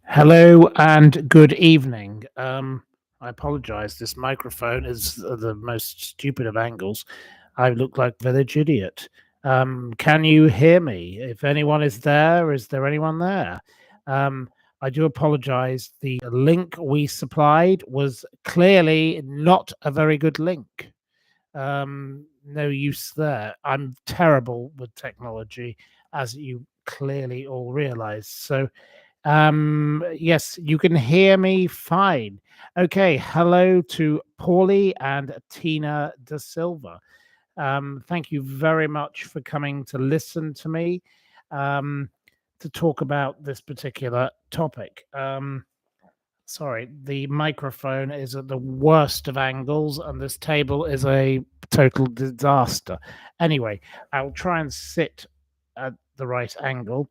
Hello and good evening. I apologize. This microphone is the most stupid of angles. I look like village idiot. Can you hear me? If anyone is there anyone there? Um, I do apologize. The link we supplied was clearly not a very good link. No use there. I'm terrible with technology, as you clearly all realize. Yes, you can hear me fine. Okay, hello to Paulie and Tina Da Silva. Thank you very much for coming to listen to me um, to talk about this particular topic. Sorry, the microphone is at the worst of angles, and this table is a total disaster. Anyway, I'll try and sit at the right angle.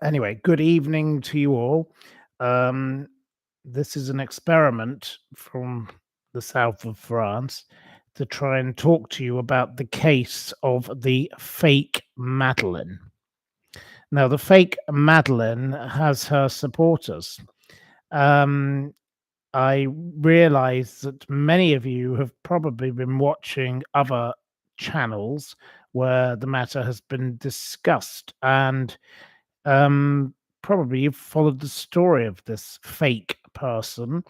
Anyway, good evening to you all. Um, this is an experiment from the south of France to try and talk to you about the case of the fake Madeleine. Now, the fake Madeleine has her supporters. Um, I realize that many of you have probably been watching other channels where the matter has been discussed, and probably you've followed the story of this fake person.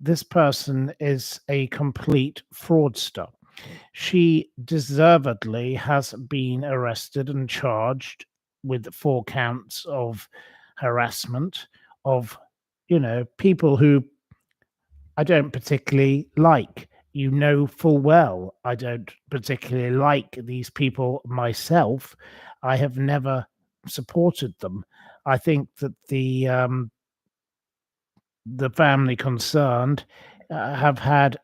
This person is a complete fraudster. She deservedly has been arrested and charged with 4 counts of harassment of, people who I don't particularly like. You know full well I don't particularly like these people myself. I have never supported them. I think that the family concerned have had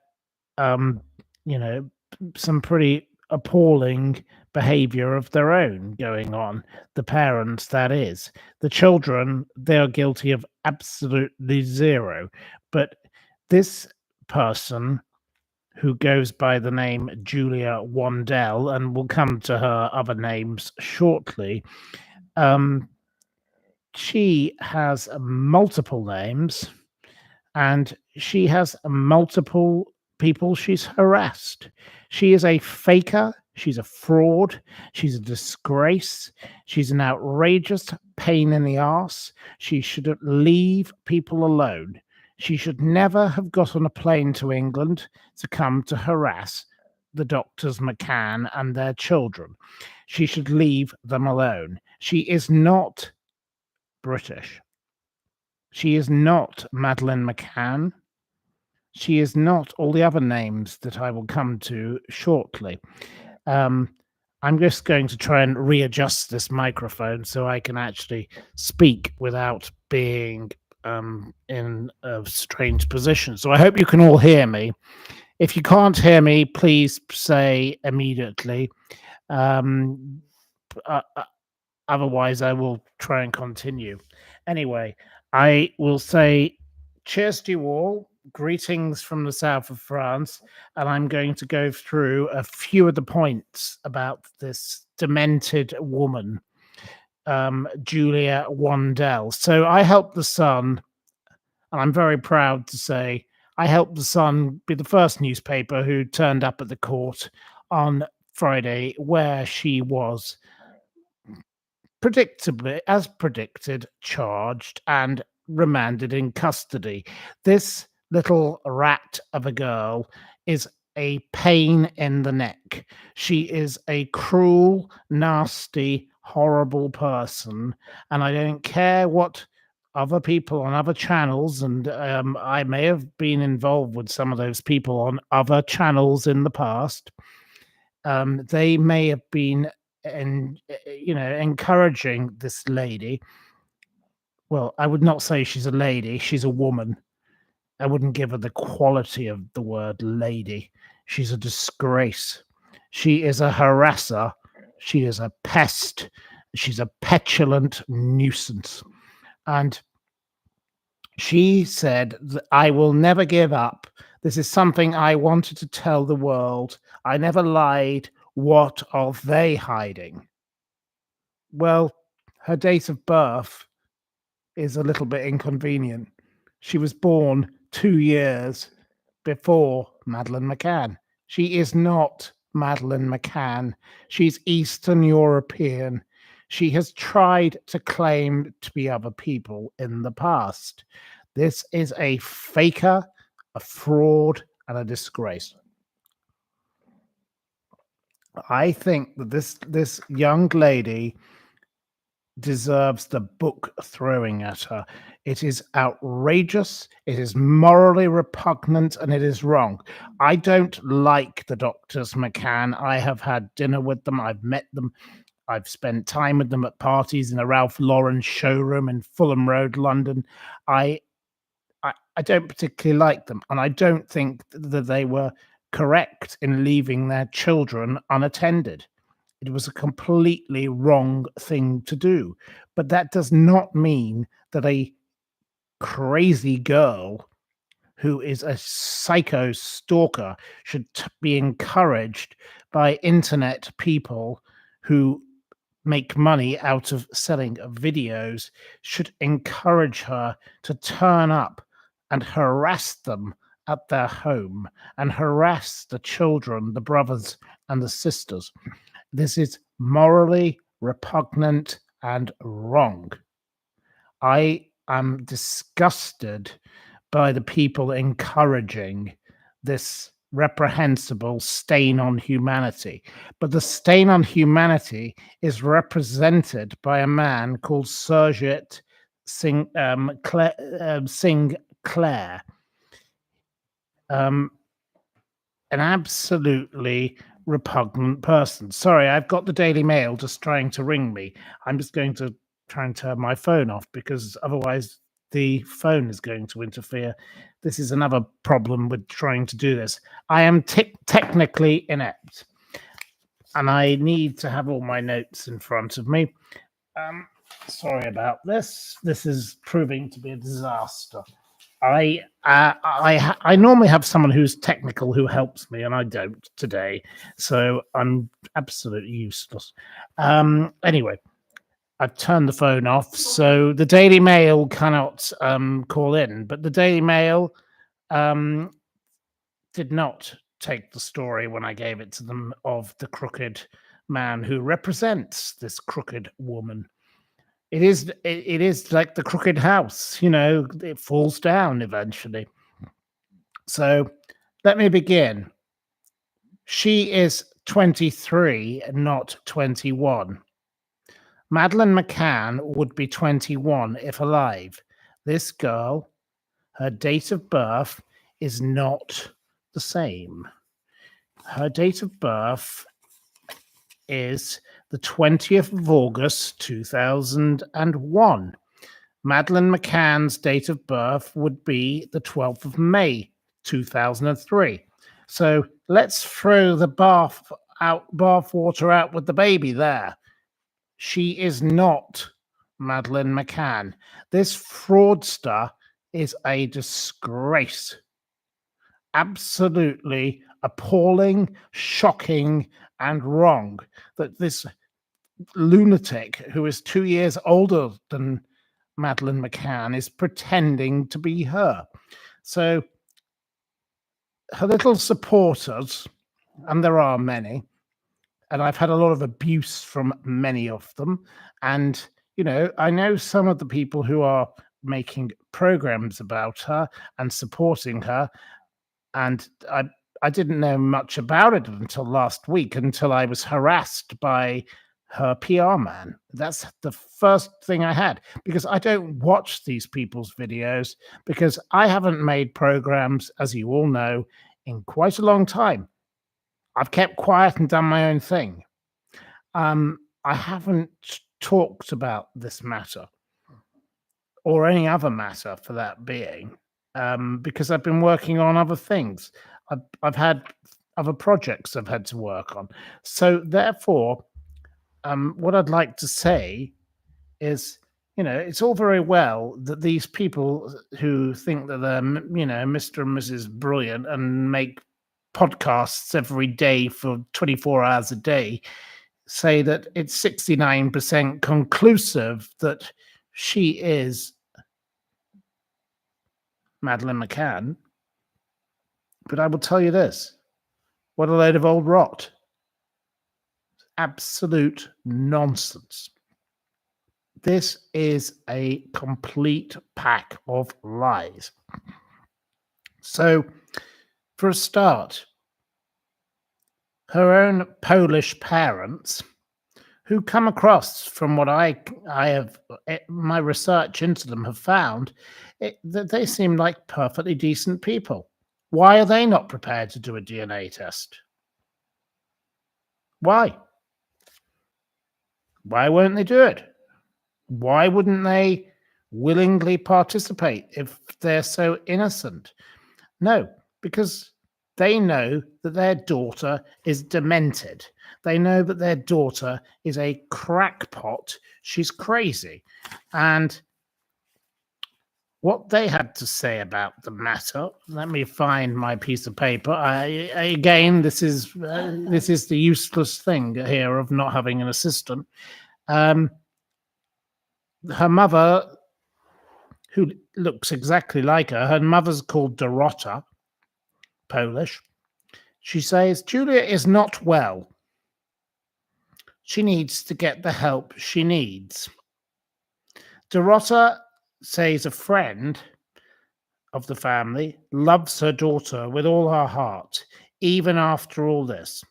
um, you know some pretty appalling behavior of their own going on. The parents, that is. The children, they are guilty of absolutely zero. But this person, who goes by the name Julia Wandell, and we'll come to her other names shortly, um, she has multiple names, and she has multiple people she's harassed. She is a faker. She's a fraud. She's a disgrace. She's an outrageous pain in the ass. She should leave people alone. She should never have got on a plane to England to come to harass the doctors McCann and their children. She should leave them alone. She is not British. She is not Madeleine McCann. She is not all the other names that I will come to shortly. Um, I'm just going to try and readjust this microphone so I can actually speak without being in a strange position. So I hope you can all hear me. If you can't hear me, please say immediately. Um, uh, uh, Otherwise, I will try and continue. Anyway, I will say cheers to you all. Greetings from the south of France. And I'm going to go through a few of the points about this demented woman, Julia Wandell. So I helped the Sun, and I'm very proud to say I helped the Sun be the first newspaper who turned up at the court on Friday, where she was predictably, as predicted, charged and remanded in custody. This little rat of a girl is a pain in the neck. She is a cruel, nasty, horrible person, and I don't care what other people on other channels, and I may have been involved with some of those people on other channels in the past. They may have been and encouraging this lady. Well, I would not say she's a lady, she's a woman. I wouldn't give her the quality of the word lady. She's a disgrace. She is a harasser. She is a pest. She's a petulant nuisance. And she said that I will never give up. This is something I wanted to tell the world. I never lied. What are they hiding? Well, her date of birth is a little bit inconvenient. She was born 2 years before Madeleine McCann. She is not Madeleine McCann. She's Eastern European. She has tried to claim to be other people in the past. This is a faker, a fraud, and a disgrace. I think that this young lady deserves the book throwing at her. It is outrageous, it is morally repugnant, and it is wrong. I don't like the doctors, McCann. I have had dinner with them, I've met them, I've spent time with them at parties in a Ralph Lauren showroom in Fulham Road, London. I don't particularly like them, and I don't think that they were correct in leaving their children unattended. It was a completely wrong thing to do. But that does not mean that a crazy girl who is a psycho stalker should be encouraged by internet people who make money out of selling videos, should encourage her to turn up and harass them at their home and harass the children, the brothers and the sisters. This is morally repugnant and wrong. I am disgusted by the people encouraging this reprehensible stain on humanity. But the stain on humanity is represented by a man called Surjit Singh Clair. An absolutely repugnant person. Sorry, I've got the Daily Mail just trying to ring me. I'm just going to try and turn my phone off because otherwise the phone is going to interfere. This is another problem with trying to do this. I am technically inept and I need to have all my notes in front of me. Sorry about this. This is proving to be a disaster. I normally have someone who's technical who helps me, and I don't today, so I'm absolutely useless. Anyway, I've turned the phone off, so the Daily Mail cannot call in, but the Daily Mail did not take the story when I gave it to them of the crooked man who represents this crooked woman. It is like the crooked house, it falls down eventually. So let me begin. She is 23, not 21. Madeleine McCann would be 21 if alive. This girl, her date of birth is not the same. Her date of birth is the 20th of August, 2001. Madeleine McCann's date of birth would be the 12th of May, 2003. So let's throw the bathwater out with the baby there. She is not Madeleine McCann. This fraudster is a disgrace. Absolutely appalling, shocking, and wrong that this lunatic who is 2 years older than Madeleine McCann is pretending to be her. So her little supporters, and there are many, and I've had a lot of abuse from many of them. And, I know some of the people who are making programs about her and supporting her. And I didn't know much about it until last week, until I was harassed by her PR man. That's the first thing I had, because I don't watch these people's videos, because I haven't made programs, as you all know, in quite a long time. I've kept quiet and done my own thing. I haven't talked about this matter or any other matter for that being, because I've been working on other things. I've had other projects I've had to work on. So therefore, what I'd like to say is, it's all very well that these people who think that they're, Mr. and Mrs. Brilliant and make podcasts every day for 24 hours a day say that it's 69% conclusive that she is Madeleine McCann. But I will tell you this. What a load of old rot. Absolute nonsense. This is a complete pack of lies. So, for a start, her own Polish parents, who come across, from what I have, my research into them have found, that they seem like perfectly decent people. Why are they not prepared to do a DNA test? Why? Why won't they do it? Why wouldn't they willingly participate if they're so innocent? No, because they know that their daughter is demented. They know that their daughter is a crackpot. She's crazy. And what they had to say about the matter, let me find my piece of paper. Again, this is the useless thing here of not having an assistant. Her mother, who looks exactly like her mother's called Dorota, Polish. She says, Julia is not well. She needs to get the help she needs. Dorota says a friend of the family loves her daughter with all her heart, even after all this.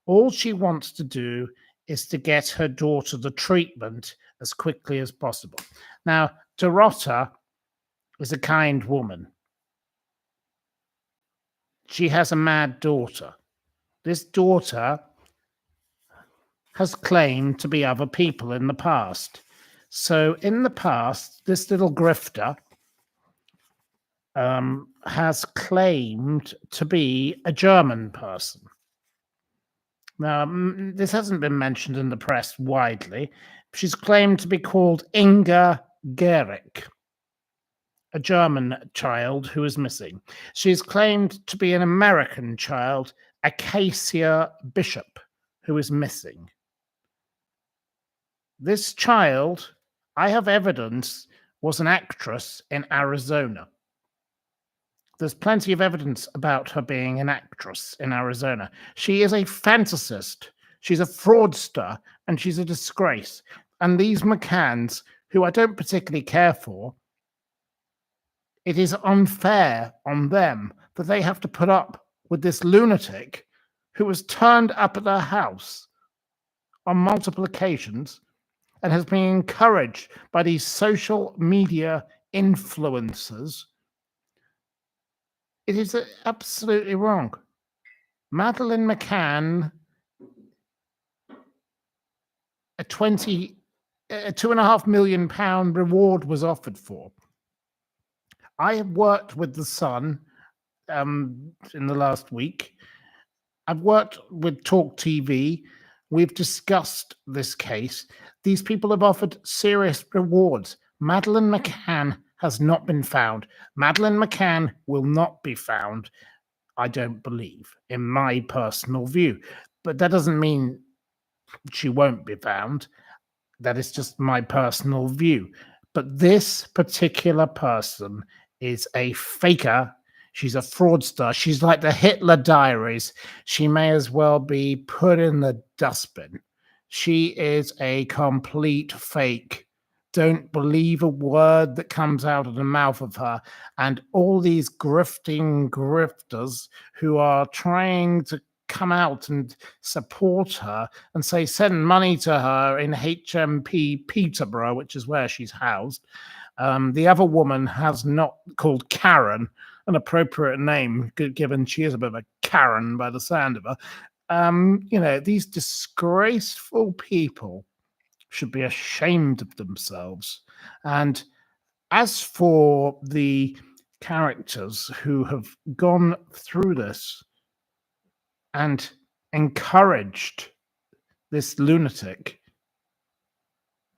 All she wants to do is to get her daughter the treatment as quickly as possible. Now, Dorota is a kind woman. She has a mad daughter. This daughter has claimed to be other people in the past. So in the past, this little grifter has claimed to be a German person. Now, this hasn't been mentioned in the press widely. She's claimed to be called Inga Gehrig, a German child who is missing. She's claimed to be an American child, Acacia Bishop, who is missing. This child, I have evidence, was an actress in Arizona. There's plenty of evidence about her being an actress in Arizona. She is a fantasist. She's a fraudster, and she's a disgrace. And these McCanns, who I don't particularly care for, it is unfair on them that they have to put up with this lunatic who has turned up at their house on multiple occasions and has been encouraged by these social media influencers. It is absolutely wrong. Madeleine McCann, a £2.5 million reward was offered for. I have worked with the Sun in the last week. I've worked with Talk TV. We've discussed this case. These people have offered serious rewards. Madeleine McCann has not been found. Madeleine McCann will not be found, I don't believe, in my personal view. But that doesn't mean she won't be found. That is just my personal view. But this particular person is a faker. She's a fraudster. She's like the Hitler Diaries. She may as well be put in the dustbin. She is a complete fake. Don't believe a word that comes out of the mouth of her. And all these grifters who are trying to come out and support her and say send money to her in HMP Peterborough, which is where she's housed. The other woman has not, called Karen, an appropriate name, given she is a bit of a Karen by the sound of her. These disgraceful people should be ashamed of themselves. And as for the characters who have gone through this and encouraged this lunatic,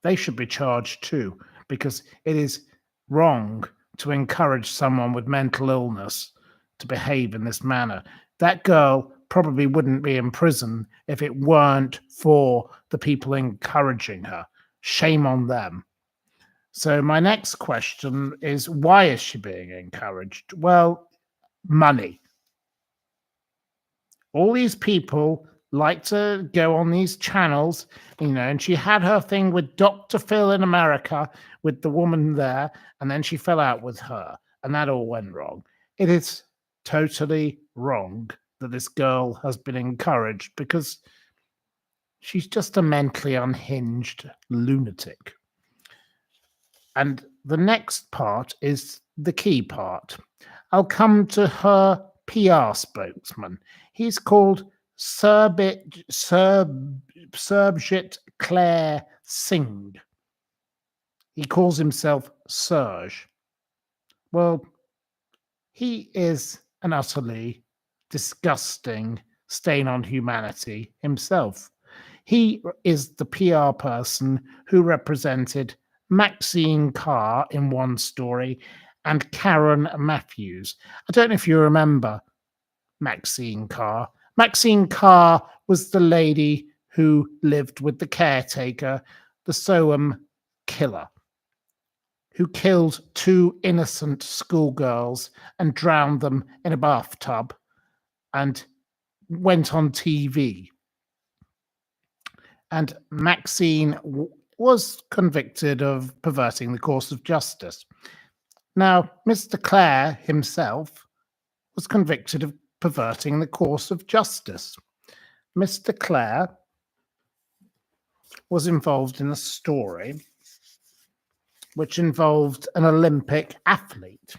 they should be charged too, because it is wrong to encourage someone with mental illness to behave in this manner. That girl probably wouldn't be in prison if it weren't for the people encouraging her. Shame on them. So my next question is, why is she being encouraged? Well, money. All these people like to go on these channels, and she had her thing with Dr. Phil in America with the woman there, and then she fell out with her, and that all went wrong. It is totally wrong that this girl has been encouraged because she's just a mentally unhinged lunatic. And the next part is the key part. I'll come to her PR spokesman. He's called Surjit Clair Singh. He calls himself Surge. Well, he is an utterly disgusting stain on humanity himself. He is the PR person who represented Maxine Carr in one story and Karen Matthews. I don't know if you remember Maxine Carr. Maxine Carr was the lady who lived with the caretaker, the Soham killer, who killed two innocent schoolgirls and drowned them in a bathtub and went on TV. And Maxine was convicted of perverting the course of justice. Now, Mr. Clair himself was convicted of perverting the course of justice. Mr. Clair was involved in a story which involved an Olympic athlete.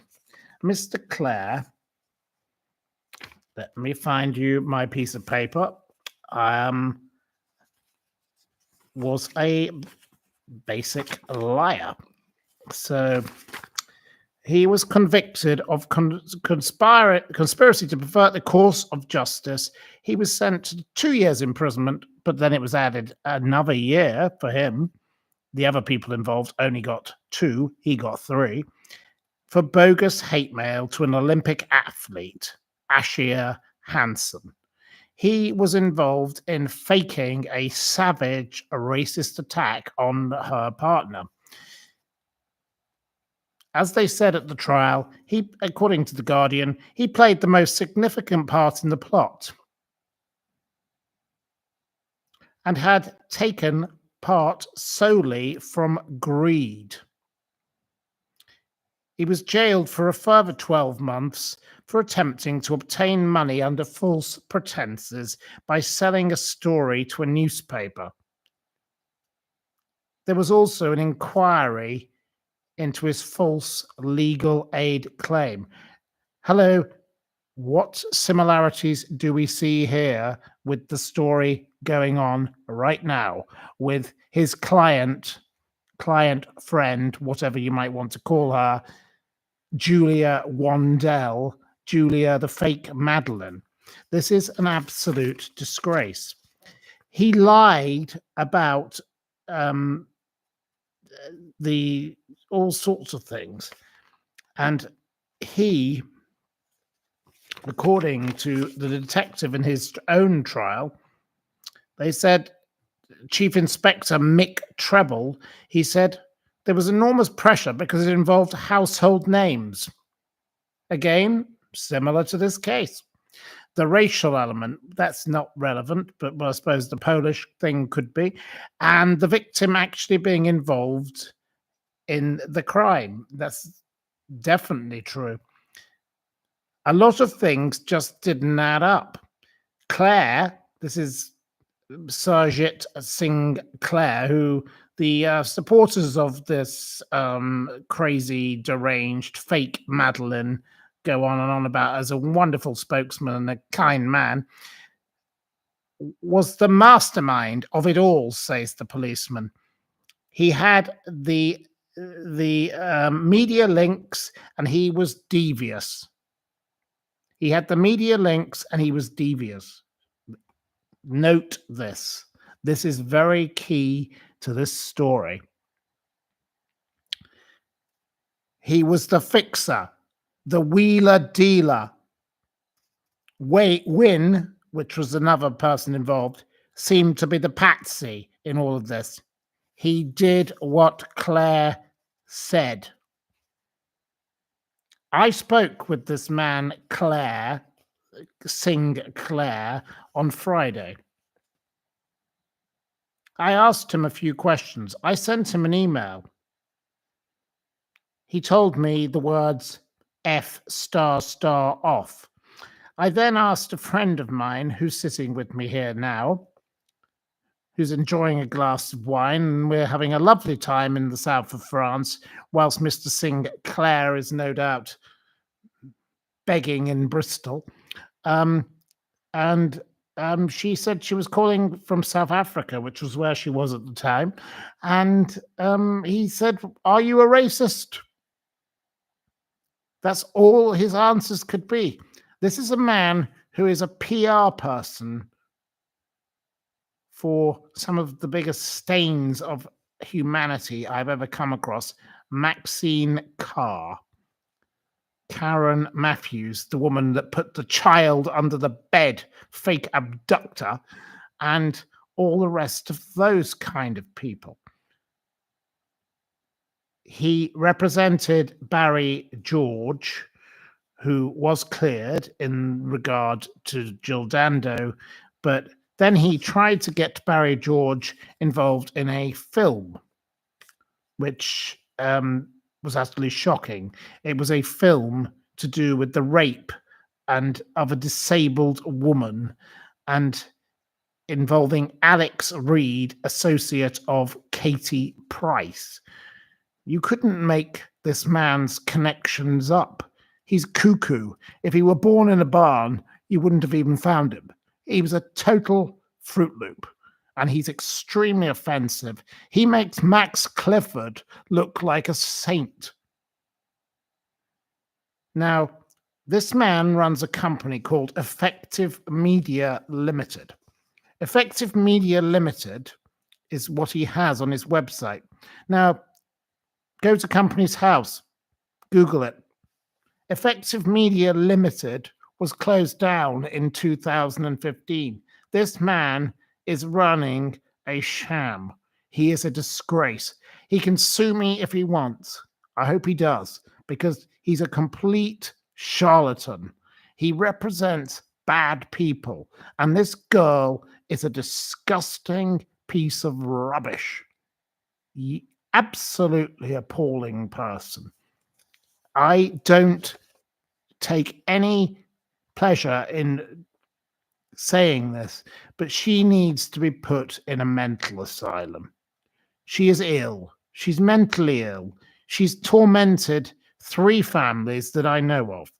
Mr. Clair, let me find you my piece of paper, was a basic liar. So he was convicted of conspiracy to pervert the course of justice. He was sent to 2 years imprisonment, but then it was added another year for him. The other people involved only got 2. He got 3 for bogus hate mail to an Olympic athlete, Ashia Hansen. He was involved in faking a savage, racist attack on her partner. As they said at the trial, according to The Guardian, he played the most significant part in the plot and had taken part solely from greed. He was jailed for a further 12 months for attempting to obtain money under false pretenses by selling a story to a newspaper. There was also an inquiry into his false legal aid claim. Hello, what similarities do we see here with the story going on right now with his client, friend, whatever you might want to call her, Julia Wandell, Julia the fake Madeleine? This is an absolute disgrace. He lied about all sorts of things, and he, according to the detective in his own trial, they said, Chief Inspector Mick Treble, he said there was enormous pressure because it involved household names. Again, similar to this case. The racial element, that's not relevant, but I suppose the Polish thing could be. And the victim actually being involved in the crime. That's definitely true. A lot of things just didn't add up. Claire, this is Surjit Singh Clair, who the supporters of this crazy, deranged, fake Madeleine go on and on about as a wonderful spokesman and a kind man, was the mastermind of it all, says the policeman. He had the media links and he was devious. He had the media links and he was devious. Note this. This is very key to this story. He was the fixer, the wheeler dealer. Wynne, which was another person involved, seemed to be the patsy in all of this. He did what Claire said, I spoke with this man, Clair, Singh Clair, on Friday. I asked him a few questions. I sent him an email. He told me the words F star star off. I then asked a friend of mine who's sitting with me here now, who's enjoying a glass of wine, and we're having a lovely time in the south of France, whilst Mr. Singh Clair is no doubt begging in Bristol. And she said she was calling from South Africa, which was where she was at the time. And he said, are you a racist? That's all his answers could be. This is a man who is a PR person for some of the biggest stains of humanity I've ever come across. Maxine Carr. Karen Matthews, the woman that put the child under the bed, fake abductor, and all the rest of those kind of people. He represented Barry George, who was cleared in regard to Jill Dando, but then he tried to get Barry George involved in a film, which was absolutely shocking. It was a film to do with the rape and of a disabled woman, and involving Alex Reed, associate of Katie Price. You couldn't make this man's connections up. He's cuckoo. If he were born in a barn, you wouldn't have even found him. He was a total Fruit Loop, and he's extremely offensive. He makes Max Clifford look like a saint. Now, this man runs a company called Effective Media Limited. Effective Media Limited is what he has on his website. Now, go to Company's House, Google it. Effective Media Limited was closed down in 2015. This man is running a sham. He is a disgrace. He can sue me if he wants. I hope he does, because he's a complete charlatan. He represents bad people, and this girl is a disgusting piece of rubbish. Absolutely appalling person. I don't take any pleasure in saying this, but she needs to be put in a mental asylum. She is ill. She's mentally ill. She's tormented 3 families that I know of.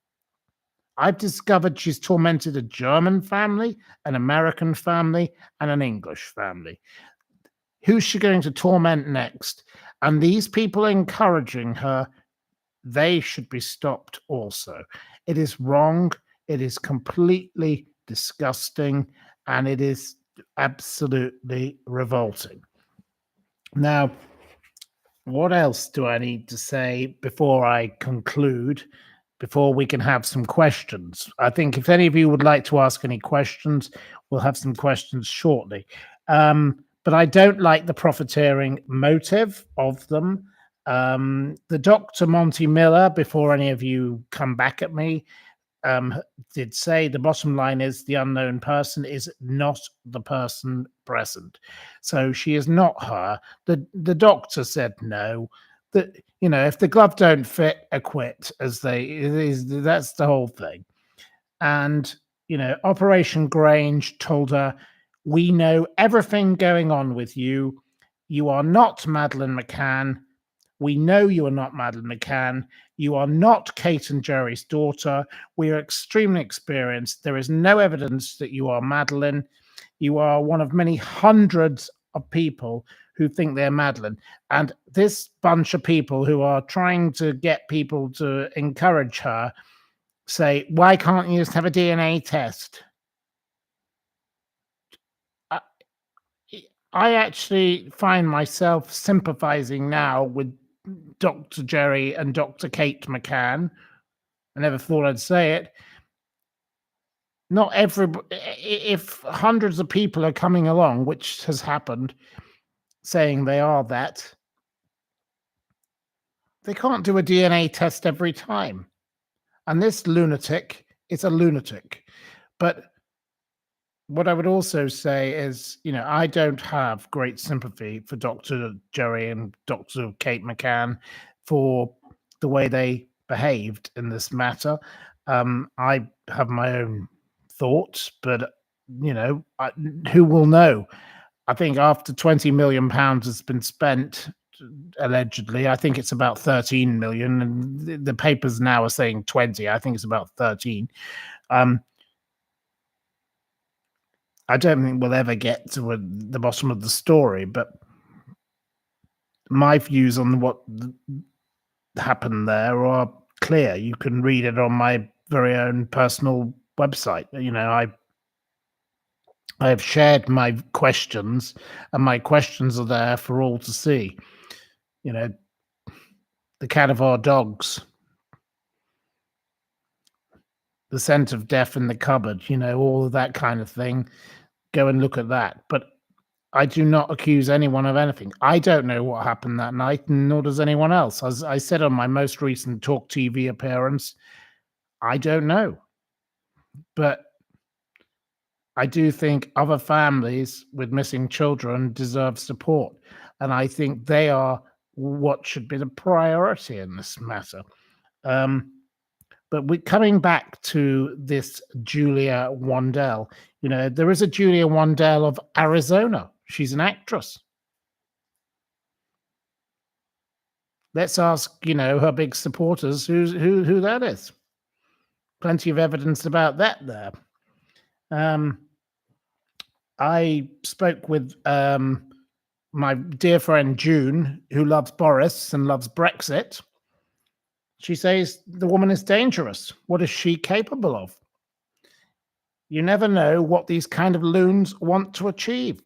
I've discovered she's tormented a German family, an American family, and an English family. Who's she going to torment next? And these people encouraging her, they should be stopped also. It is wrong. It is completely disgusting, and it is absolutely revolting. Now, what else do I need to say before I conclude, before we can have some questions? I think if any of you would like to ask any questions, we'll have some questions shortly. But I don't like the profiteering motive of them. The Dr. Monty Miller, before any of you come back at me, did say the bottom line is the unknown person is not the person present. So she is not her. The doctor said no. That, you know, if the glove don't fit, acquit, that's the whole thing. And, you know, Operation Grange told her, we know everything going on with you. You are not Madeleine McCann. We know you are not Madeleine McCann. You are not Kate and Jerry's daughter. We are extremely experienced. There is no evidence that you are Madeleine. You are one of many hundreds of people who think they're Madeleine. And this bunch of people who are trying to get people to encourage her say, why can't you just have a DNA test? I actually find myself sympathizing now with Dr. Jerry and Dr. Kate McCann. I never thought I'd say it. Not everybody, if hundreds of people are coming along, which has happened, saying they are that, They can't do a DNA test every time. And this lunatic is a lunatic. But what I would also say is, I don't have great sympathy for Dr. Jerry and Dr. Kate McCann for the way they behaved in this matter. I have my own thoughts, but who will know? I think after 20 million pounds has been spent, allegedly, I think it's about 13 million, and the papers now are saying 20. I think it's about 13. I don't think we'll ever get to the bottom of the story, but my views on what happened there are clear. You can read it on my very own personal website. I have shared my questions, and my questions are there for all to see. The cat of our dogs, the scent of death in the cupboard, all of that kind of thing. Go and look at that. But I do not accuse anyone of anything. I don't know what happened that night, nor does anyone else. As I said on my most recent Talk TV appearance, I don't know. But I do think other families with missing children deserve support. And I think they are what should be the priority in this matter. But coming back to this Julia Wandell, there is a Julia Wandell of Arizona. She's an actress. Let's ask, her big supporters who that is. Plenty of evidence about that there. I spoke with my dear friend June, who loves Boris and loves Brexit. She says the woman is dangerous. What is she capable of? You never know what these kind of loons want to achieve.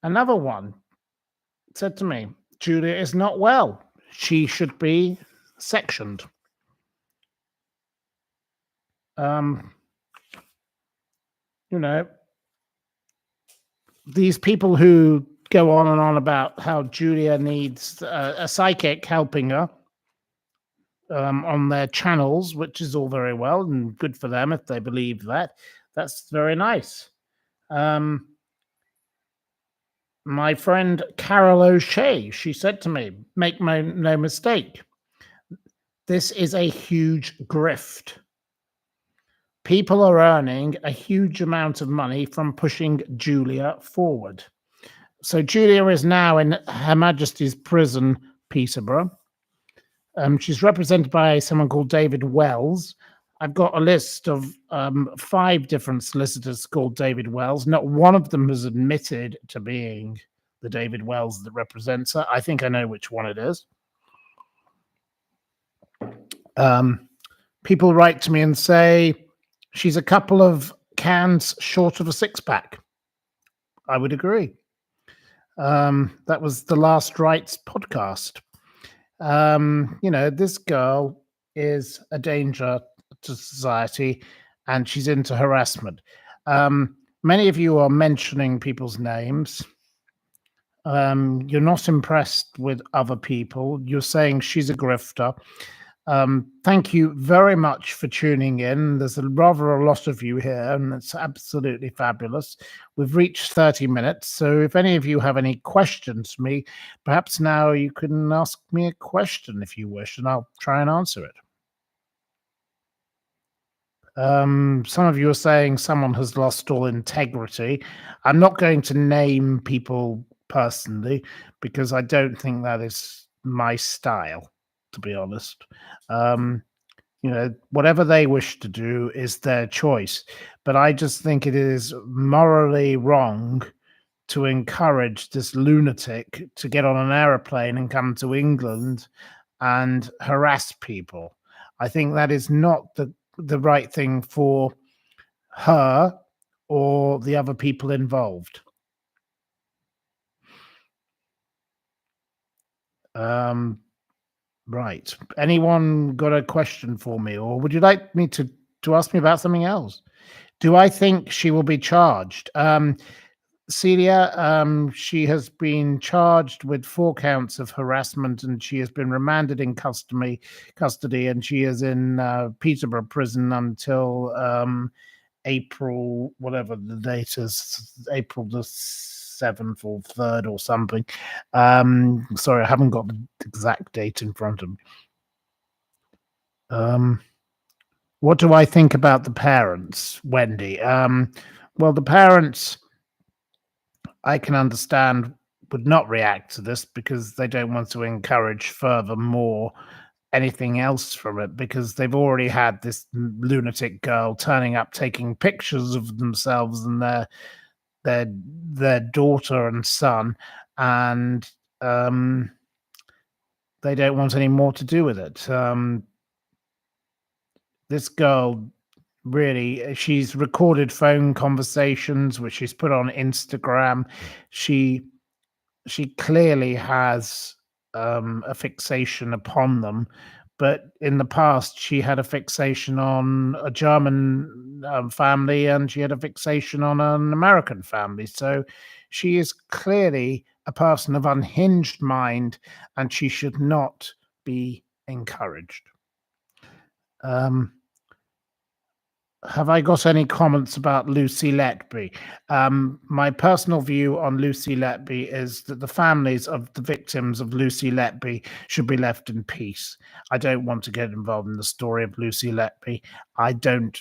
Another one said to me, Julia is not well. She should be sectioned. These people who go on and on about how Julia needs a psychic helping her on their channels, which is all very well and good for them if they believe that. That's very nice. My friend Carol O'Shea, she said to me, make no mistake, this is a huge grift. People are earning a huge amount of money from pushing Julia forward. So Julia is now in Her Majesty's Prison, Peterborough. She's represented by someone called David Wells. I've got a list of 5 different solicitors called David Wells. Not one of them has admitted to being the David Wells that represents her. I think I know which one it is. People write to me and say she's a couple of cans short of a 6-pack. I would agree. That was the Last Rites podcast. This girl is a danger to society, and she's into harassment. Many of you are mentioning people's names. You're not impressed with other people. You're saying she's a grifter. Thank you very much for tuning in. There's a lot of you here, and it's absolutely fabulous. We've reached 30 minutes, so if any of you have any questions for me, perhaps now you can ask me a question if you wish, and I'll try and answer it. Some of you are saying someone has lost all integrity. I'm not going to name people personally because I don't think that is my style, to be honest. Whatever they wish to do is their choice. But I just think it is morally wrong to encourage this lunatic to get on an aeroplane and come to England and harass people. I think that is not the right thing for her or the other people involved. Right. Anyone got a question for me, or would you like me to ask me about something else? Do I think she will be charged? Celia, she has been charged with 4 counts of harassment, and she has been remanded in custody, and she is in Peterborough prison until April, whatever the date is, April the 7th or 3rd or something. Sorry, I haven't got the exact date in front of me. What do I think about the parents, Wendy? Well, the parents, I can understand, would not react to this because they don't want to encourage furthermore anything else from it, because they've already had this lunatic girl turning up taking pictures of themselves and their daughter and son, and they don't want any more to do with it. This girl, really, she's recorded phone conversations which she's put on Instagram. She clearly has a fixation upon them, but in the past she had a fixation on a German family, and she had a fixation on an American family. So she is clearly a person of unhinged mind, and she should not be encouraged. Have I got any comments about Lucy Letby? My personal view on Lucy Letby is that the families of the victims of Lucy Letby should be left in peace. I don't want to get involved in the story of Lucy Letby. I don't.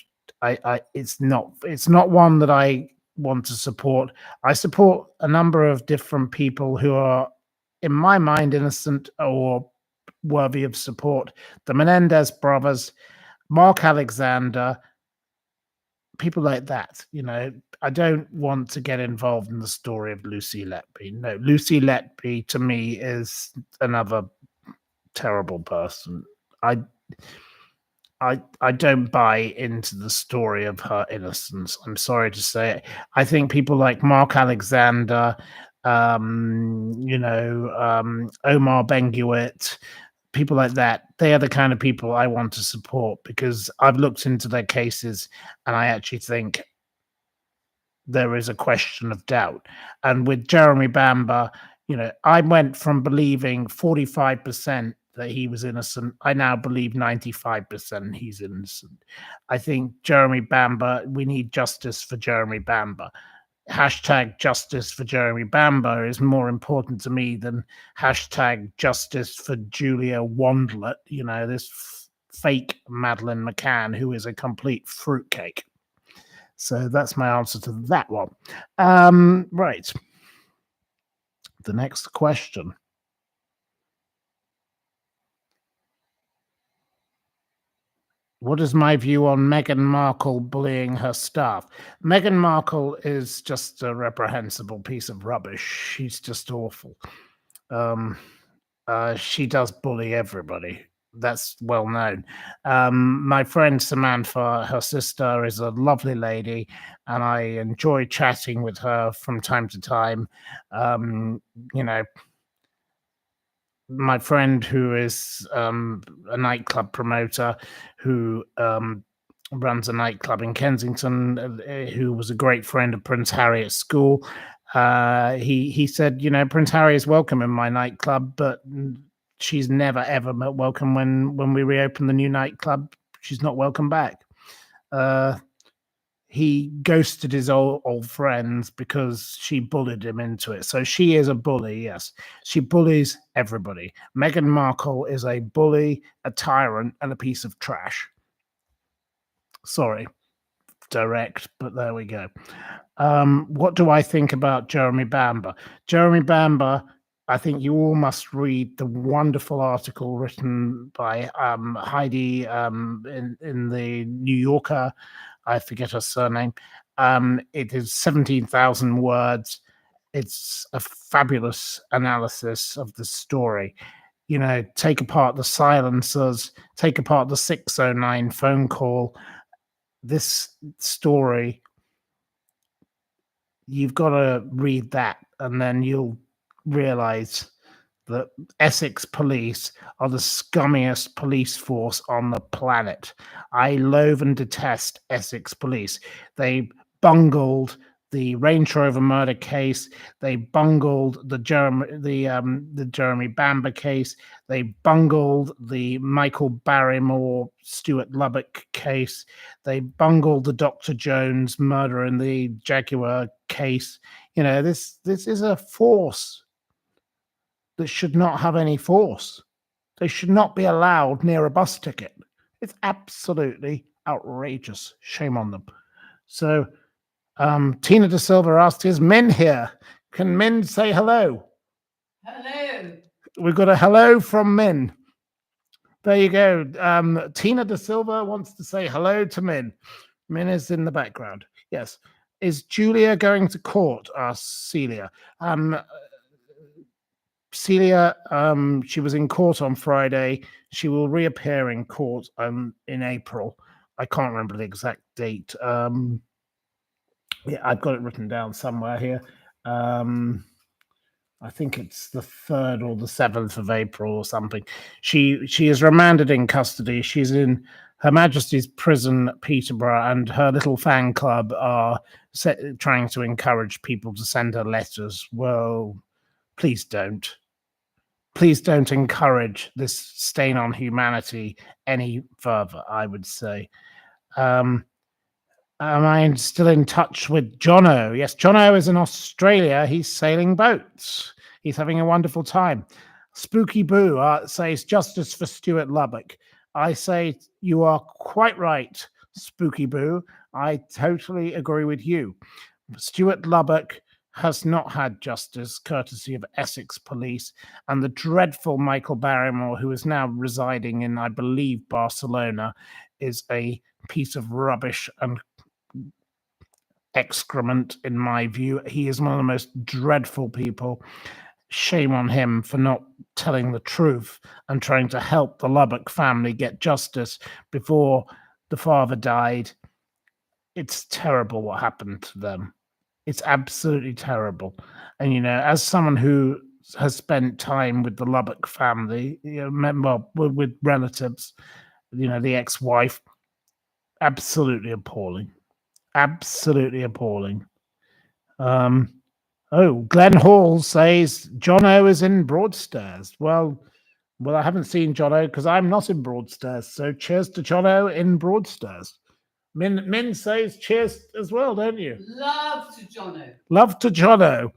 It's not one that I want to support. I support a number of different people who are, in my mind, innocent or worthy of support. The Menendez brothers, Mark Alexander, people like that. I don't want to get involved in the story of Lucy Letby. No, Lucy Letby to me is another terrible person. I don't buy into the story of her innocence. I'm sorry to say it. I think people like Mark Alexander, Omar Benguit, people like that, they are the kind of people I want to support, because I've looked into their cases and I actually think there is a question of doubt. And with Jeremy Bamber, I went from believing 45% that he was innocent. I now believe 95% he's innocent. I think Jeremy Bamber, we need justice for Jeremy Bamber. Hashtag justice for Jeremy Bamber is more important to me than hashtag justice for Julia Wandelt, this fake Madeleine McCann, who is a complete fruitcake. So that's my answer to that one. Right. The next question. What is my view on Meghan Markle bullying her staff? Meghan Markle is just a reprehensible piece of rubbish. She's just awful. She does bully everybody. That's well known. My friend Samantha, her sister, is a lovely lady, and I enjoy chatting with her from time to time. My friend, who is a nightclub promoter, who runs a nightclub in Kensington, who was a great friend of Prince Harry at school. He said, Prince Harry is welcome in my nightclub, but she's never ever welcome when we reopen the new nightclub. She's not welcome back. He ghosted his old friends because she bullied him into it. So she is a bully, yes. She bullies everybody. Meghan Markle is a bully, a tyrant, and a piece of trash. Sorry, direct, but there we go. What do I think about Jeremy Bamber? Jeremy Bamber, I think you all must read the wonderful article written by Heidi in the New Yorker. I forget her surname. It is 17,000 words. It's a fabulous analysis of the story. Take apart the silencers, take apart the 609 phone call. This story, you've got to read that, and then you'll realize that Essex police are the scummiest police force on the planet. I loathe and detest Essex police. They bungled the Range Rover murder case. They bungled the Jeremy Bamber case. They bungled the Michael Barrymore Stuart Lubbock case. They bungled the Dr. Jones murder in the Jaguar case. This is a force that should not have any force. They should not be allowed near a bus ticket. It's absolutely outrageous. Shame on them. So Tina De Silva asked, is Min here? Can Min say hello? Hello. We've got a hello from Min. There you go. Tina De Silva wants to say hello to Min. Min is in the background. Yes. Is Julia going to court? Asked Celia. Celia, she was in court on Friday. She will reappear in court in April. I can't remember the exact date. Yeah, I've got it written down somewhere here. I think it's the 3rd or the 7th of April or something. She is remanded in custody. She's in Her Majesty's Prison, Peterborough, and her little fan club are trying to encourage people to send her letters. Well, please don't. Please don't encourage this stain on humanity any further, I would say. Am I still in touch with Jono? Yes, Jono is in Australia. He's sailing boats. He's having a wonderful time. Spooky Boo says justice for Stuart Lubbock. I say you are quite right, Spooky Boo. I totally agree with you. Stuart Lubbock has not had justice, courtesy of Essex Police, and the dreadful Michael Barrymore, who is now residing in, I believe, Barcelona, is a piece of rubbish and excrement, in my view. He is one of the most dreadful people. Shame on him for not telling the truth and trying to help the Lubbock family get justice before the father died. It's terrible what happened to them. It's absolutely terrible. And, as someone who has spent time with the Lubbock family, with relatives, the ex-wife, absolutely appalling. Absolutely appalling. Glenn Hall says Jono is in Broadstairs. Well, I haven't seen Jono because I'm not in Broadstairs. So cheers to Jono in Broadstairs. Min says cheers as well, don't you? Love to Jono. Love to Jono.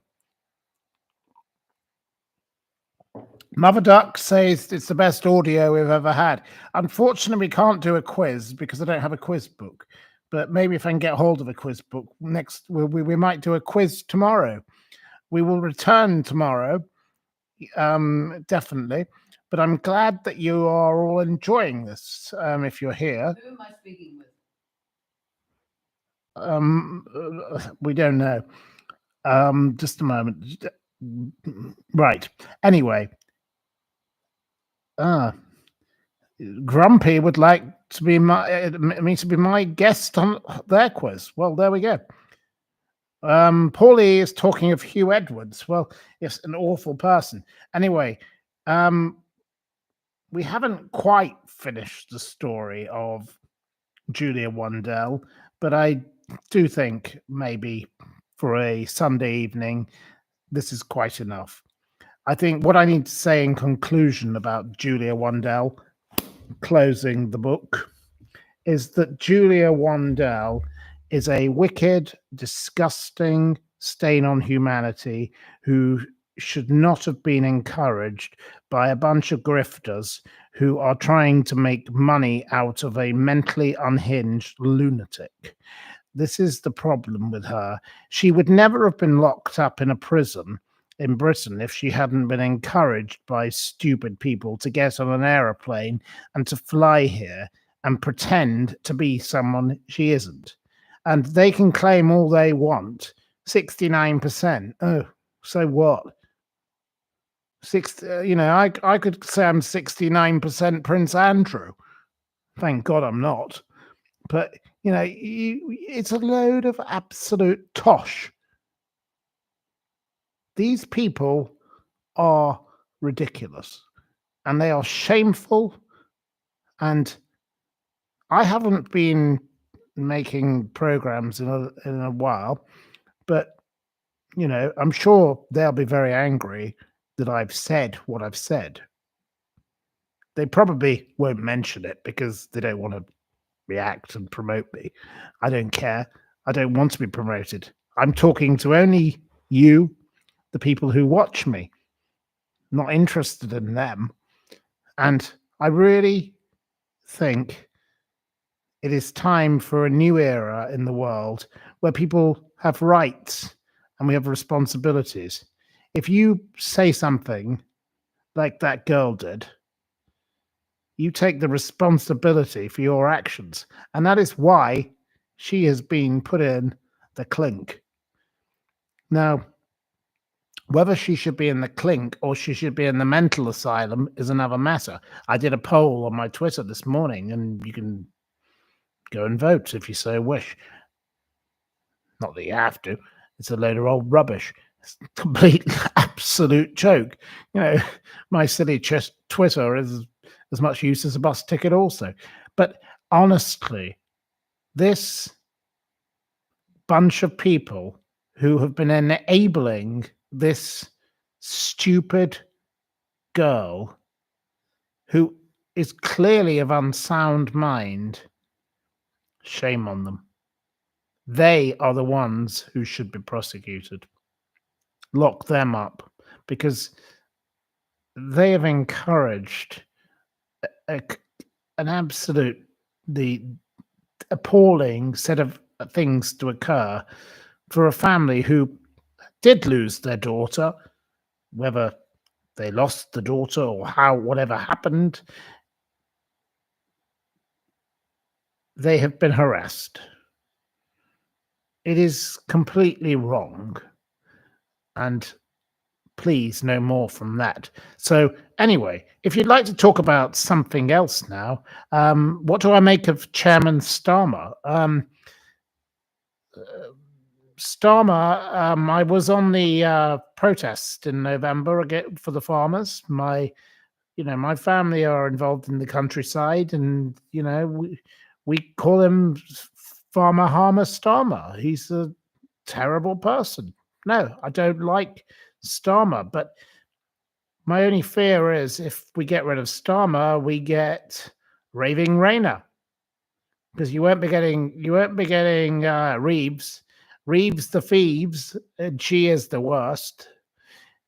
Mother Duck says it's the best audio we've ever had. Unfortunately, we can't do a quiz because I don't have a quiz book. But maybe if I can get hold of a quiz book next, we might do a quiz tomorrow. We will return tomorrow, definitely. But I'm glad that you are all enjoying this. If you're here, who am I speaking with? We don't know. Just a moment. Right. Anyway, Grumpy would like to be my guest on their quiz. Well, there we go. Paulie is talking of Hugh Edwards. Well, yes, an awful person. Anyway, we haven't quite finished the story of Julia Wandell, but I do think maybe for a Sunday evening, this is quite enough. I think what I need to say in conclusion about Julia Wandell, closing the book, is that Julia Wandell is a wicked, disgusting stain on humanity who should not have been encouraged by a bunch of grifters who are trying to make money out of a mentally unhinged lunatic. This is the problem with her. She would never have been locked up in a prison in Britain if she hadn't been encouraged by stupid people to get on an aeroplane and to fly here and pretend to be someone she isn't. And they can claim all they want. 69%. Oh, so what? I could say I'm 69% Prince Andrew. Thank God I'm not. But, it's a load of absolute tosh. These people are ridiculous and they are shameful. And I haven't been making programs in a while, But, I'm sure they'll be very angry that I've said what I've said. They probably won't mention it because they don't want to react and promote me. I don't care. I don't want to be promoted. I'm talking to only you, the people who watch me, not interested in them. And I really think it is time for a new era in the world where people have rights and we have responsibilities. If you say something like that girl did, you take the responsibility for your actions. And that is why she has been put in the clink. Now, whether she should be in the clink or she should be in the mental asylum is another matter. I did a poll on my Twitter this morning, and you can go and vote if you so wish. Not that you have to. It's a load of old rubbish. It's a complete, absolute joke. My silly Twitter is as much use as a bus ticket also. But honestly, this bunch of people who have been enabling this stupid girl who is clearly of unsound mind, shame on them. They are the ones who should be prosecuted. Lock them up, because they have encouraged an absolutely appalling set of things to occur for a family who did lose their daughter. Whether they lost the daughter or whatever happened, they have been harassed. It is completely wrong. And please, no more from that. So anyway, if you'd like to talk about something else now, what do I make of Chairman Starmer? Starmer, I was on the protest in November again for the farmers. My family are involved in the countryside, and we call him Farmer Harmer Starmer. He's a terrible person. No, I don't like Starmer, but my only fear is if we get rid of Starmer, we get Raving Rainer, because you won't be getting Reeves the Thieves, and she is the worst.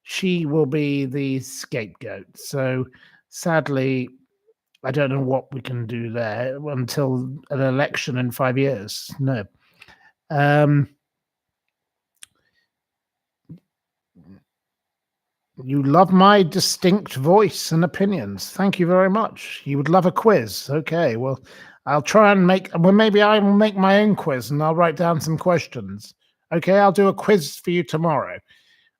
She will be the scapegoat. So sadly, I don't know what we can do there until an election in 5 years. No. You love my distinct voice and opinions. Thank you very much. You would love a quiz. Okay, well, I'll try and maybe I will make my own quiz and I'll write down some questions. Okay, I'll do a quiz for you tomorrow,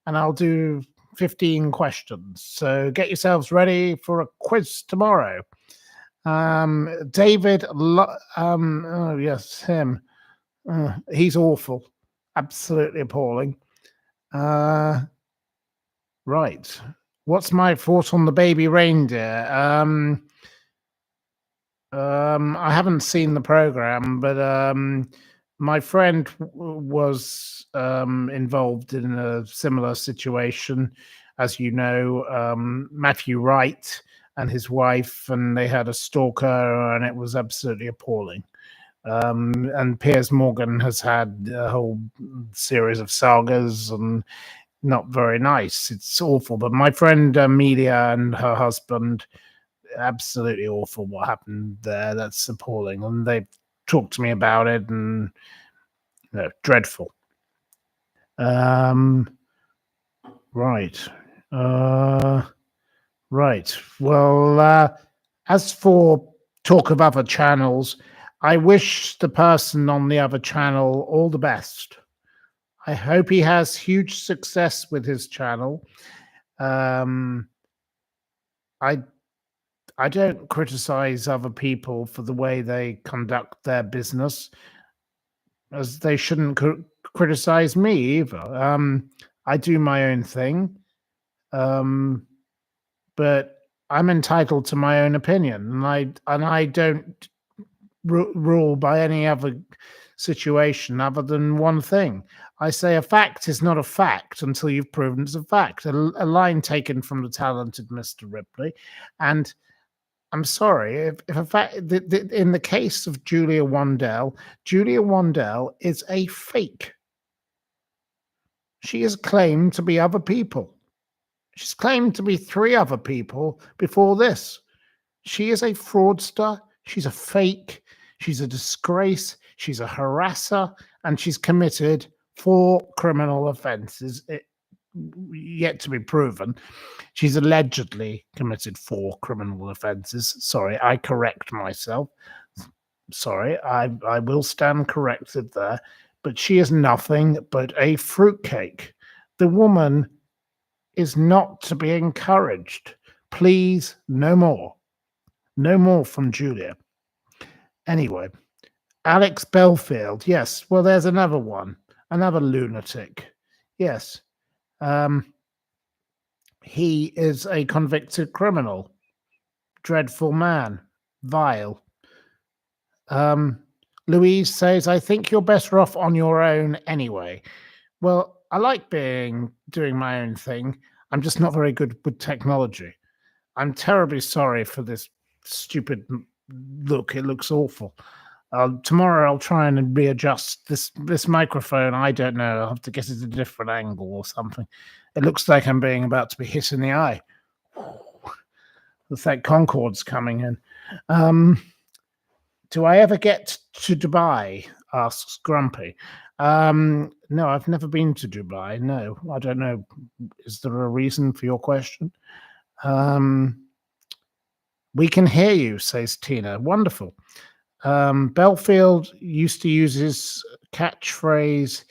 and I'll do 15 questions. So get yourselves ready for a quiz tomorrow. David, oh yes, him. He's awful. Absolutely appalling. Right. What's my thought on the baby reindeer? I haven't seen the program, but my friend was involved in a similar situation. As you know, Matthew Wright and his wife, and they had a stalker, and it was absolutely appalling. And Piers Morgan has had a whole series of sagas, and not very nice. It's awful. But my friend Amelia and her husband, absolutely awful what happened there. That's appalling. And they talked to me about it, and dreadful. Right. Right. Well, as for talk of other channels, I wish the person on the other channel all the best. I hope he has huge success with his channel. I don't criticize other people for the way they conduct their business, as they shouldn't criticize me either. I do my own thing, but I'm entitled to my own opinion, and I don't rule by any other situation other than one thing. I say a fact is not a fact until you've proven it's a fact. A line taken from the talented Mr. Ripley. And I'm sorry, if a fact, in the case of Julia Wandell is a fake. She is claimed to be other people. She's claimed to be 3 other people before this. She is a fraudster. She's a fake. She's a disgrace. She's a harasser. And she's committed 4 criminal offenses yet to be proven. She's allegedly committed 4 criminal offenses. Sorry, I correct myself. Sorry, I will stand corrected there. But she is nothing but a fruitcake. The woman is not to be encouraged. Please, no more. No more from Julia. Anyway, Alex Belfield. Yes, well, there's another one. Another lunatic. Yes. He is a convicted criminal. Dreadful man. Vile. Louise says, I think you're better off on your own anyway. Well, I like doing my own thing. I'm just not very good with technology. I'm terribly sorry for this stupid look. It looks awful. Tomorrow I'll try and readjust this microphone. I don't know. I'll have to get it at a different angle or something. It looks like I'm being about to be hit in the eye. Looks like Concorde's coming in. Do I ever get to Dubai? Asks Grumpy. No, I've never been to Dubai. No, I don't know. Is there a reason for your question? We can hear you, says Tina. Wonderful. Belfield used to use his catchphrase,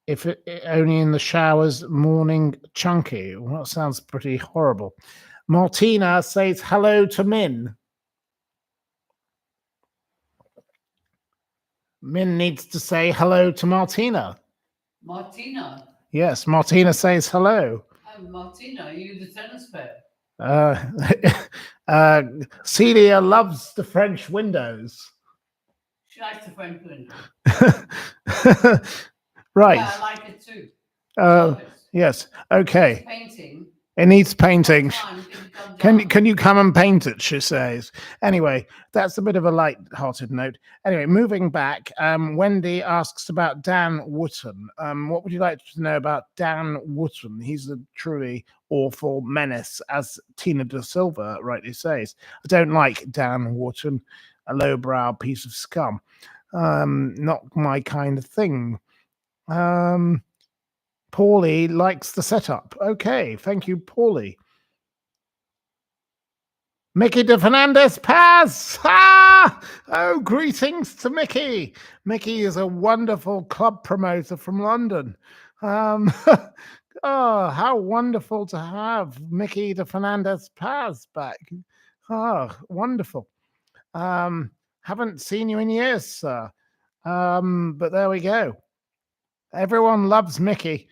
if it only in the showers, morning chunky. Well, that sounds pretty horrible. Martina says hello to Min. Min needs to say hello to Martina. Martina. Yes, Martina says hello. Martina, are you the tennis player? Celia loves the French windows. She likes the French window. Right. Yeah, I like it too. Yes. Okay. Painting. It needs painting. Can you come and paint it? She says. Anyway, that's a bit of a light-hearted note. Anyway, moving back, Wendy asks about Dan Wootton. What would you like to know about Dan Wootton? He's a truly awful menace, as Tina Da Silva rightly says. I don't like Dan Wootton, a lowbrow piece of scum. Not my kind of thing. Paulie likes the setup. Okay, thank you, Paulie. Mickey de Fernandez Paz! Ah! Oh, greetings to Mickey. Mickey is a wonderful club promoter from London. Oh, how wonderful to have Mickey de Fernandez Paz back. Oh, wonderful. Haven't seen you in years, sir. But there we go. Everyone loves Mickey.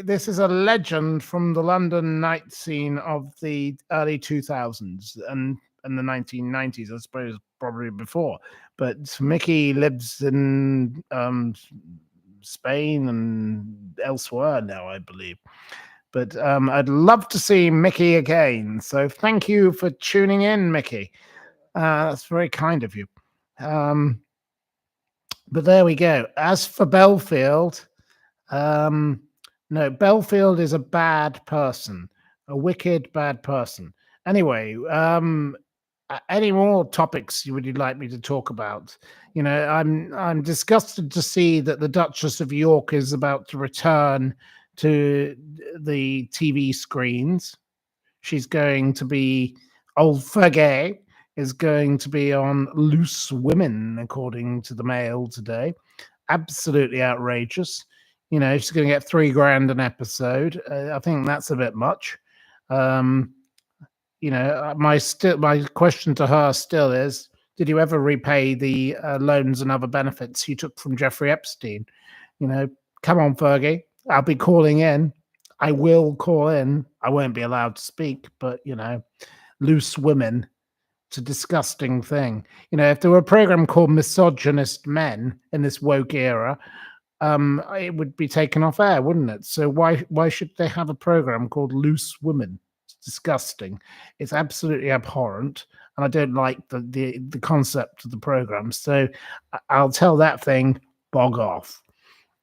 This is a legend from the London night scene of the early 2000s and the 1990s, I suppose, probably before. But Mickey lives in Spain and elsewhere now, I believe. But I'd love to see Mickey again. So thank you for tuning in, Mickey. That's very kind of you. But there we go. As for Belfield, no, Belfield is a bad person, a wicked bad person. Anyway, any more topics would you like me to talk about? You know, I'm disgusted to see that the Duchess of York is about to return to the TV screens. She's going to be old Fergie is going to be on Loose Women, according to the Mail today. Absolutely outrageous. You know, she's going to get $3,000 an episode. I think that's a bit much. You know, my question to her still is: did you ever repay the loans and other benefits you took from Jeffrey Epstein? You know, come on, Fergie. I'll be calling in. I will call in. I won't be allowed to speak, but you know, Loose Women. It's a disgusting thing. You know, if there were a program called Misogynist Men in this woke era, it would be taken off air, wouldn't it? So why should they have a program called Loose Women? It's disgusting. It's absolutely abhorrent, and I don't like the concept of the program. So I'll tell that thing bog off.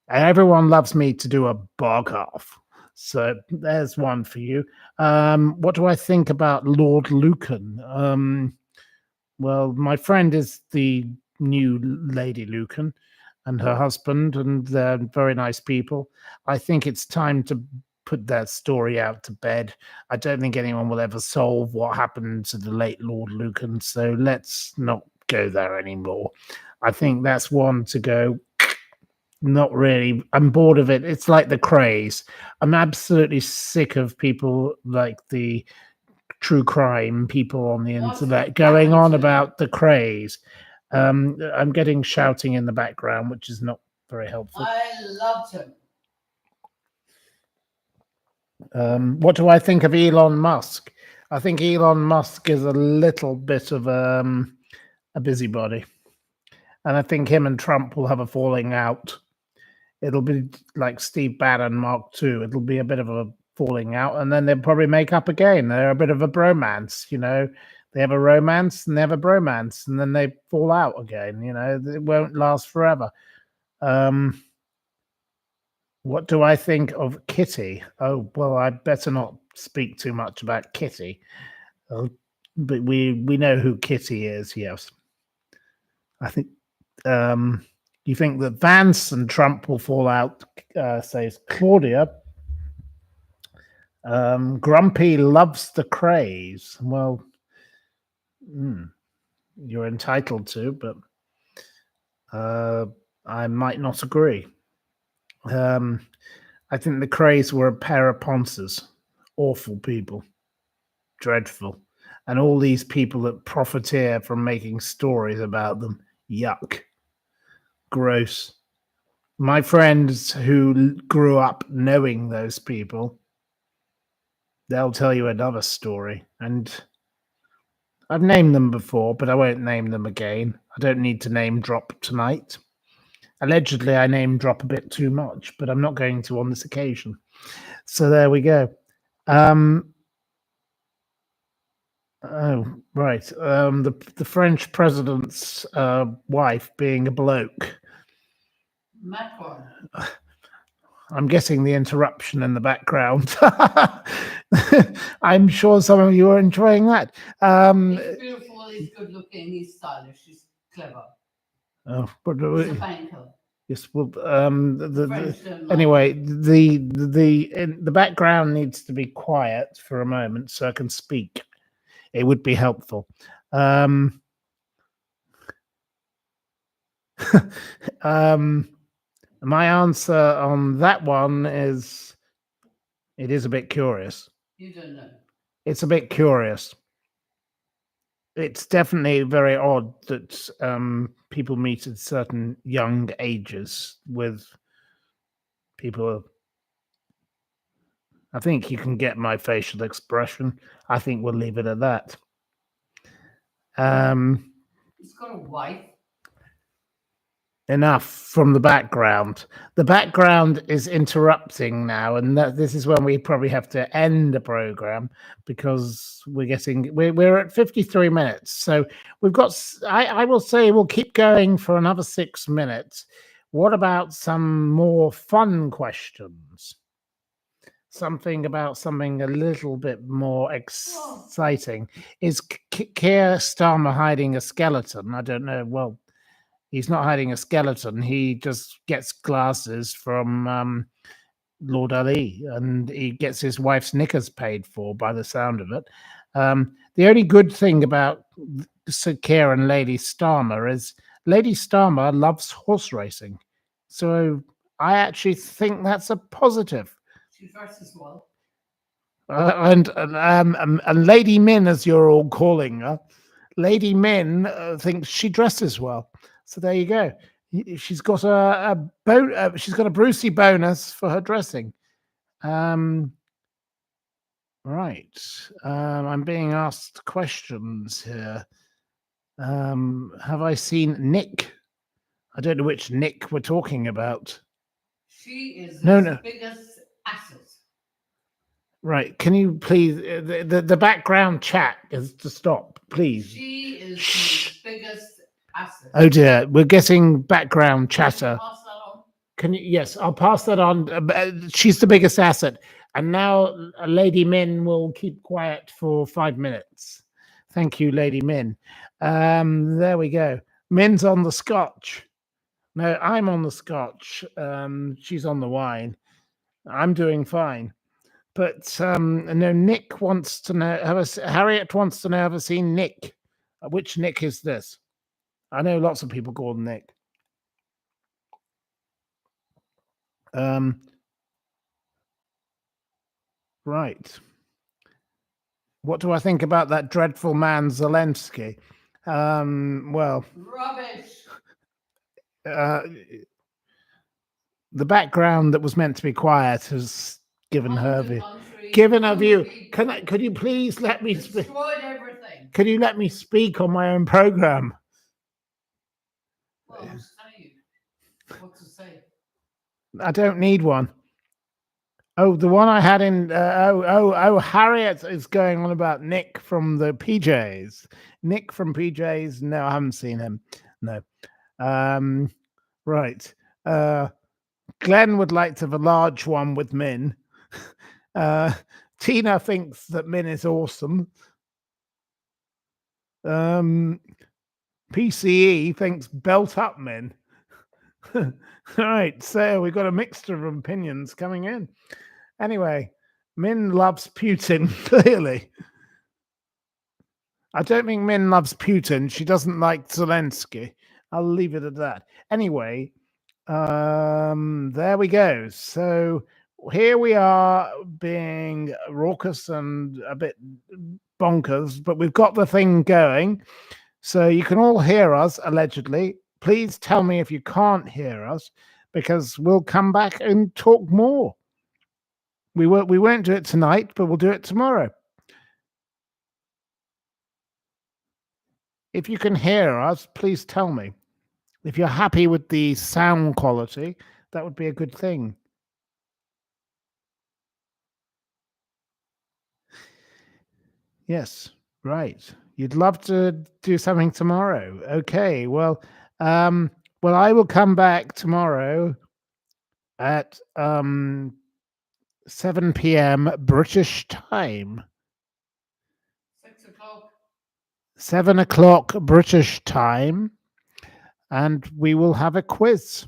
And everyone loves me to do a bog off. So there's one for you. What do I think about Lord Lucan? Well, my friend is the new Lady Lucan and her husband, and they're very nice people. I think it's time to put that story out to bed. I don't think anyone will ever solve what happened to the late Lord Lucan, so let's not go there anymore. I think that's one to go. Not really. I'm bored of it. It's like the craze. I'm absolutely sick of people like the true crime people on the internet going on about the craze. I'm getting shouting in the background, which is not very helpful. I loved him. What do I think of Elon Musk? I think Elon Musk is a little bit of a busybody. And I think him and Trump will have a falling out. It'll be like Steve Bannon Mark II. It'll be a bit of a falling out, and then they'll probably make up again. They're a bit of a bromance, you know. They have a romance and they have a bromance, and then they fall out again. You know, it won't last forever. What do I think of Kitty? Oh, well, I better not speak too much about Kitty. But we know who Kitty is, yes. I think you think that Vance and Trump will fall out, says Claudia. Grumpy loves the craze. Well, you're entitled to, but I might not agree. I think the craze were a pair of ponces. Awful people. Dreadful. And all these people that profiteer from making stories about them. Yuck. Gross. My friends who grew up knowing those people, they'll tell you another story. And I've named them before, but I won't name them again. I don't need to name drop tonight. Allegedly, I name drop a bit too much, but I'm not going to on this occasion. So there we go. Oh, right. The French president's wife being a bloke. Macron. I'm getting the interruption in the background. I'm sure some of you are enjoying that. He's beautiful, he's good looking, he's stylish, he's clever. Oh, but He's a banker. yes. Well, The anyway, the background needs to be quiet for a moment so I can speak. It would be helpful. My answer on that one is, it is a bit curious. You don't know. It's a bit curious. It's definitely very odd that people meet at certain young ages with people. I think you can get my facial expression. I think we'll leave it at that. He's got a wife. Enough from the background. The background is interrupting now, and this is when we probably have to end the program because we're at 53 minutes. So we've got. I will say we'll keep going for another 6 minutes. What about some more fun questions? Something about something a little bit more exciting. Is Keir Starmer hiding a skeleton? I don't know. Well, he's not hiding a skeleton. He just gets glasses from Lord Ali, and he gets his wife's knickers paid for by the sound of it. The only good thing about Sir Keir and Lady Starmer is Lady Starmer loves horse racing. So I actually think that's a positive. She dresses well. And Lady Min, as you're all calling her, Lady Min thinks she dresses well. So there you go. She's got she's got a Brucey bonus for her dressing. Right. I'm being asked questions here. Have I seen Nick? I don't know which Nick we're talking about. She is No, his no. biggest asset. Right. Can you please, the background chat is to stop, please. She is Shh. his biggest asset. Oh dear, we're getting background Can you chatter. pass that on? Can you? Yes, I'll pass that on. She's the biggest asset. And now Lady Min will keep quiet for 5 minutes. Thank you, Lady Min. There we go. Min's on the scotch. No, I'm on the scotch. She's on the wine. I'm doing fine. But no, Nick wants to know. Harriet wants to know. Have I seen Nick? Which Nick is this? I know lots of people call him Nick. Right. What do I think about that dreadful man Zelensky? Well, Rubbish. The background that was meant to be quiet has given her Ruined the view. country, Given her ruined view. people, Could you please let me speak? destroyed everything. Could you let me speak on my own program? Well, I'm saying what to say. I don't need one. Oh, the one I had in. Harriet is going on about Nick from the PJs. Nick from PJs. No, I haven't seen him. No. Right. Glenn would like to have a large one with Min. Tina thinks that Min is awesome. PCE thinks belt up Min. All right, so we've got a mixture of opinions coming in. Anyway, Min loves Putin, clearly. I don't think Min loves Putin. She doesn't like Zelensky. I'll leave it at that. Anyway, there we go. So here we are being raucous and a bit bonkers, but we've got the thing going. So you can all hear us, allegedly. Please tell me if you can't hear us, because we'll come back and talk more. We won't do it tonight, but we'll do it tomorrow. If you can hear us, please tell me. If you're happy with the sound quality, that would be a good thing. Yes, right. You'd love to do something tomorrow. Okay, well, I will come back tomorrow at 7 p.m. British time. 6 o'clock. 7 o'clock British time, and we will have a quiz.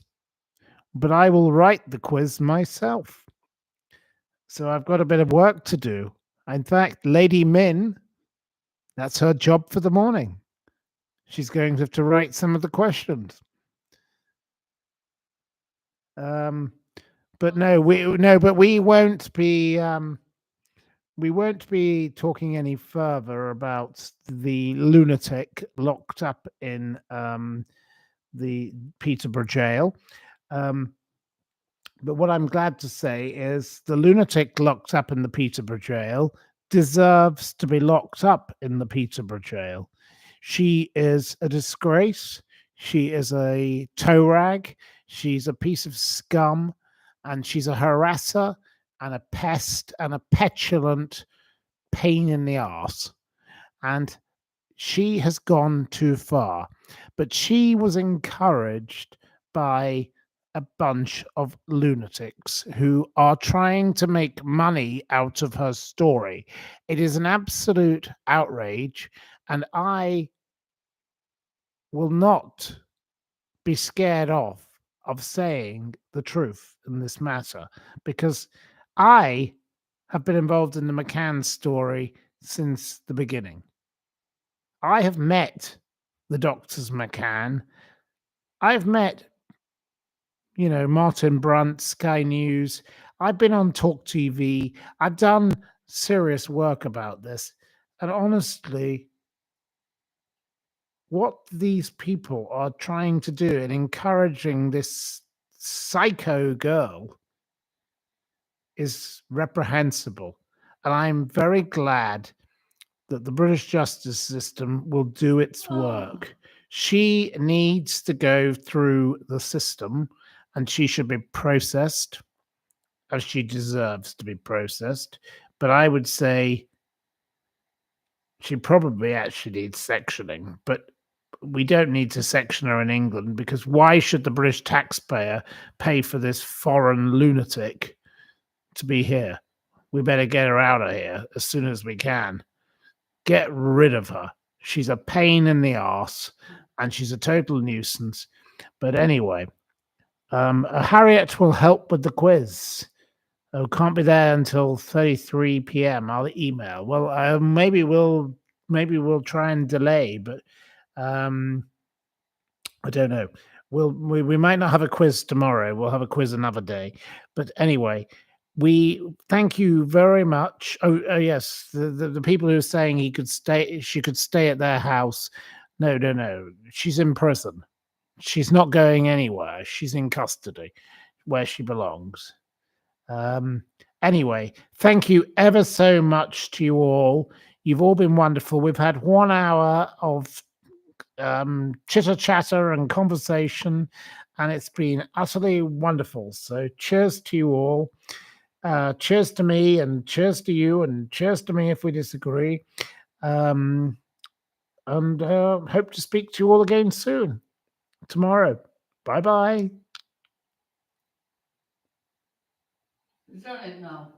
But I will write the quiz myself. So I've got a bit of work to do. In fact, Lady Min, that's her job for the morning. She's going to have to write some of the questions. But no, we won't be talking any further about the lunatic locked up in the Peterborough jail. But what I'm glad to say is the lunatic locked up in the Peterborough jail deserves to be locked up in the Peterborough jail. She is a disgrace. She is a toe rag. She's a piece of scum, and she's a harasser and a pest and a petulant pain in the arse. And she has gone too far. But she was encouraged by a bunch of lunatics who are trying to make money out of her story. It is an absolute outrage, and I will not be scared of saying the truth in this matter, because I have been involved in the McCann story since the beginning. I have met the doctors McCann. I've met Martin Brunt, Sky News. I've been on Talk TV. I've done serious work about this. And honestly, what these people are trying to do in encouraging this psycho girl is reprehensible. And I'm very glad that the British justice system will do its work. She needs to go through the system, and she should be processed as she deserves to be processed. But I would say she probably actually needs sectioning, but we don't need to section her in England, because why should the British taxpayer pay for this foreign lunatic to be here? We better get her out of here as soon as we can. Get rid of her. She's a pain in the arse, and she's a total nuisance. But anyway, Harriet will help with the quiz. Oh, can't be there until 33 p.m. I'll email. Well, maybe we'll try and delay, but I don't know. We might not have a quiz tomorrow. We'll have a quiz another day. But anyway, we thank you very much. Oh yes, the people who are saying she could stay at their house. No. She's in prison. She's not going anywhere. She's in custody, where she belongs. Anyway, thank you ever so much to you all. You've all been wonderful. We've had 1 hour of chitter chatter and conversation, and it's been utterly wonderful. So cheers to you all. Cheers to me, and cheers to you, and cheers to me if we disagree. And hope to speak to you all again soon. Tomorrow. Bye-bye. It's on it now.